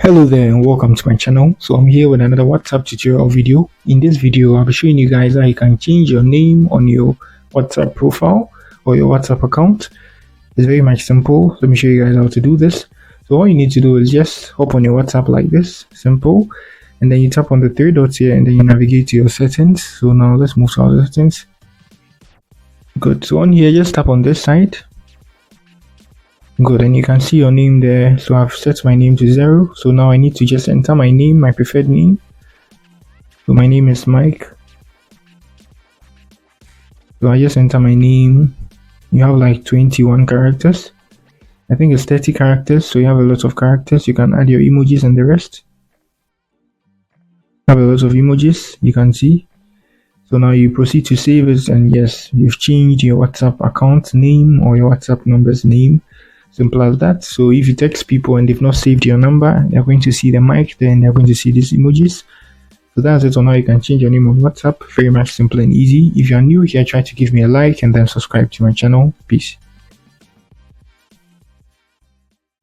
Hello there and welcome to my channel. So I'm here with another WhatsApp tutorial video. In this video, I'll be showing you guys how you can change your name on your WhatsApp profile or your WhatsApp account. It's very much simple. Let me show you guys how to do this. So all you need to do is just hop on your WhatsApp like this, simple. And then you tap on the three dots here and then you navigate to your settings. So now let's move to our settings. Good. So on here, just tap on this side. Good, and you can see your name there. So I've set my name to 0. So now I need to just enter my name, my preferred name. So my name is Mike. So I just enter my name. You have like 21 characters. I think it's 30 characters, so you have a lot of characters. You can add your emojis and the rest. Have a lot of emojis, you can see. So now you proceed to save it, and yes, you've changed your WhatsApp account name or your WhatsApp number's name. Simple as that. So if you text people and they've not saved your number, they're going to see the mic, then they're going to see these emojis. So that's it on how you can change your name on WhatsApp. Very much simple and easy. If you are new here, try to give me a like and then subscribe to my channel. Peace.